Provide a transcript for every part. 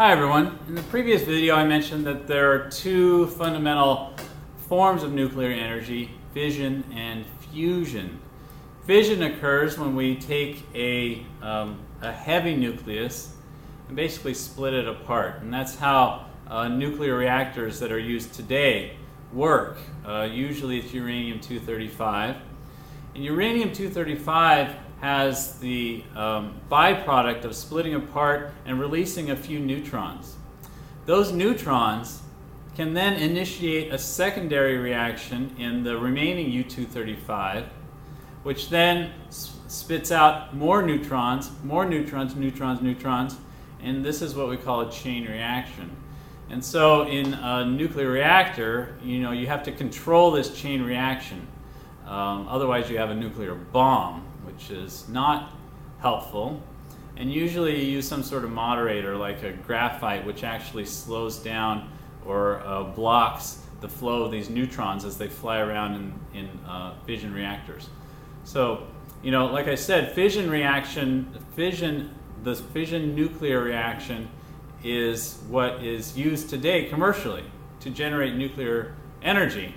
Hi everyone. In the previous video I mentioned that there are two fundamental forms of nuclear energy, fission and fusion. Fission occurs when we take a heavy nucleus and basically split it apart, and that's how nuclear reactors that are used today work. Usually it's uranium-235. And uranium-235 has the byproduct of splitting apart and releasing a few neutrons. Those neutrons can then initiate a secondary reaction in the remaining U-235, which then spits out more neutrons, and this is what we call a chain reaction. And so in a nuclear reactor, you have to control this chain reaction. Otherwise you have a nuclear bomb, which is not helpful. And usually you use some sort of moderator like a graphite, which actually slows down or blocks the flow of these neutrons as they fly around in fission reactors. So, like I said, the fission nuclear reaction is what is used today commercially to generate nuclear energy.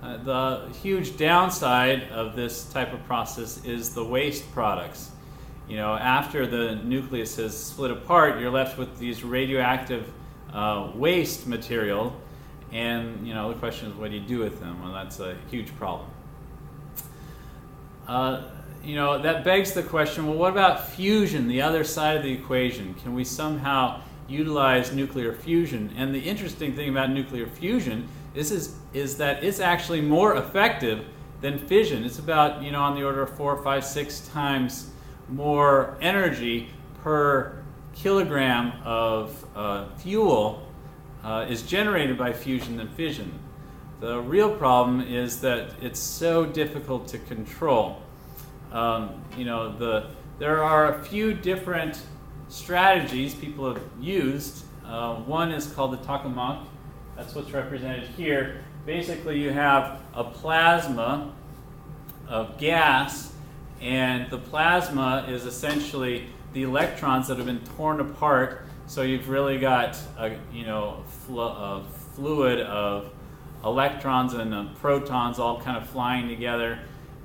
The huge downside of this type of process is the waste products. After the nucleus is split apart, you're left with these radioactive waste material, and the question is, what do you do with them? Well, that's a huge problem. That begs the question, well, what about fusion, the other side of the equation? Can we somehow utilize nuclear fusion? And the interesting thing about nuclear fusion is that it's actually more effective than fission. It's about on the order of 4, 5, 6 times more energy per kilogram of fuel is generated by fusion than fission. The real problem is that it's so difficult to control. There are a few different strategies people have used. One is called the tokamak. That's what's represented here. Basically, you have a plasma of gas, and the plasma is essentially the electrons that have been torn apart. So you've really got a fluid of electrons and protons all kind of flying together.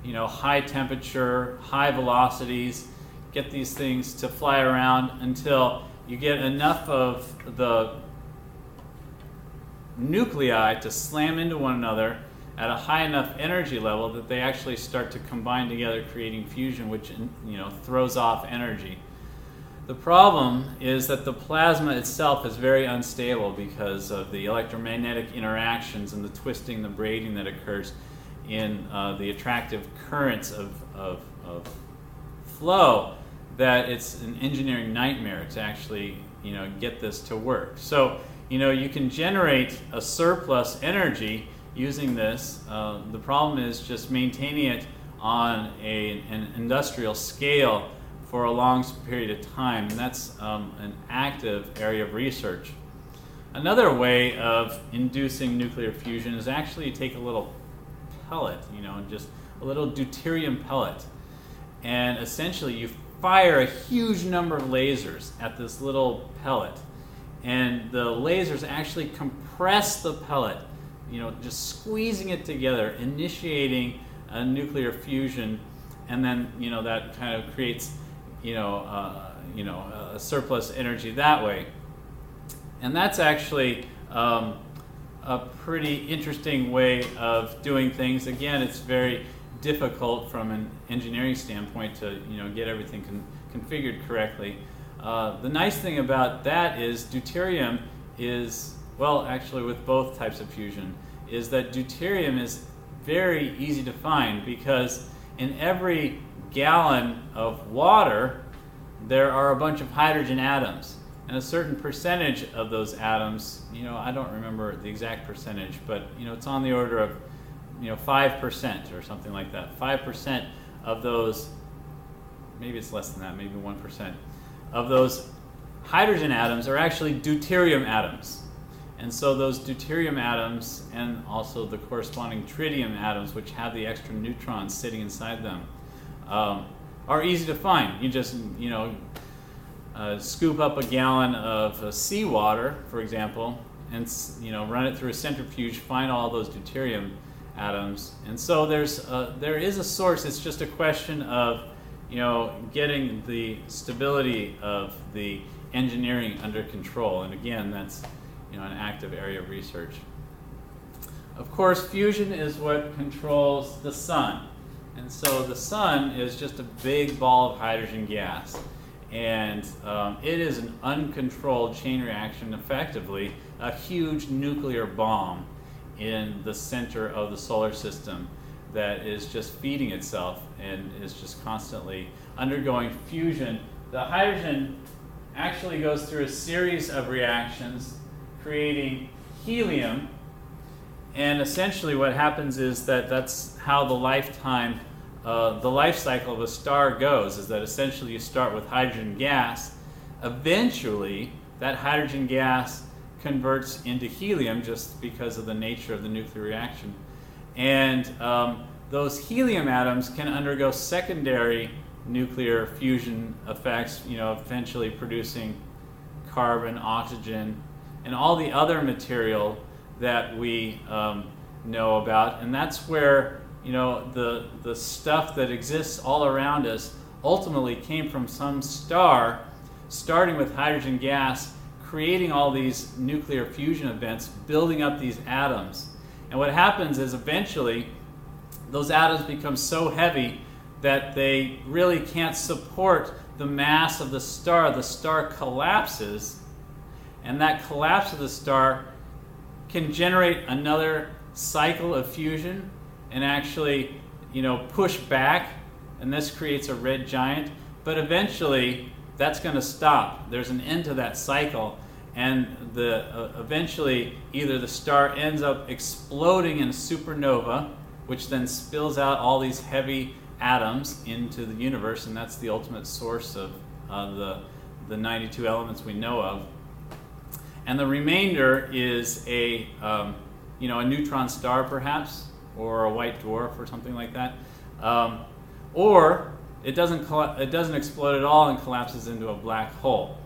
High temperature, high velocities. Get these things to fly around until you get enough of the nuclei to slam into one another at a high enough energy level that they actually start to combine together, creating fusion, which throws off energy. The problem is that the plasma itself is very unstable because of the electromagnetic interactions and the twisting, the braiding that occurs in the attractive currents of flow, that it's an engineering nightmare to actually get this to work. So you can generate a surplus energy using this. The problem is just maintaining it on an industrial scale for a long period of time, and that's an active area of research. Another way of inducing nuclear fusion is actually take a little pellet, just a little deuterium pellet, and essentially you fire a huge number of lasers at this little pellet, and the lasers actually compress the pellet, just squeezing it together, initiating a nuclear fusion, and then that kind of creates a surplus energy that way. And that's actually a pretty interesting way of doing things. Again, it's very difficult from an engineering standpoint to get everything configured correctly. The nice thing about that is deuterium is, well, actually with both types of fusion, is that deuterium is very easy to find, because in every gallon of water there are a bunch of hydrogen atoms, and a certain percentage of those atoms, I don't remember the exact percentage, but it's on the order of 5% or something like that. 5% of those, maybe it's less than that, maybe 1%, of those hydrogen atoms are actually deuterium atoms. And so those deuterium atoms, and also the corresponding tritium atoms, which have the extra neutrons sitting inside them, are easy to find. You just, scoop up a gallon of seawater, for example, and run it through a centrifuge, find all those deuterium atoms. And so there is a source. It's just a question of getting the stability of the engineering under control. And again, that's an active area of research. Of course, fusion is what controls the sun. And so the sun is just a big ball of hydrogen gas. And it is an uncontrolled chain reaction, effectively a huge nuclear bomb in the center of the solar system that is just feeding itself and is just constantly undergoing fusion. The hydrogen actually goes through a series of reactions creating helium, and essentially what happens is that's how the life cycle of a star goes, is that essentially you start with hydrogen gas. Eventually that hydrogen gas converts into helium just because of the nature of the nuclear reaction. And those helium atoms can undergo secondary nuclear fusion effects, eventually producing carbon, oxygen, and all the other material that we know about. And that's where the stuff that exists all around us ultimately came from some star, starting with hydrogen gas, creating all these nuclear fusion events, building up these atoms. And what happens is eventually those atoms become so heavy that they really can't support the mass of the star. The star collapses, and that collapse of the star can generate another cycle of fusion and actually push back, and this creates a red giant. But eventually that's going to stop. There's an end to that cycle, and eventually either the star ends up exploding in a supernova, which then spills out all these heavy atoms into the universe, and that's the ultimate source of the 92 elements we know of. And the remainder is a neutron star, perhaps, or a white dwarf or something like that, or it doesn't explode at all and collapses into a black hole.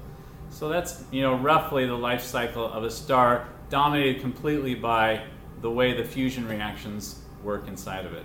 So that's roughly the life cycle of a star, dominated completely by the way the fusion reactions work inside of it.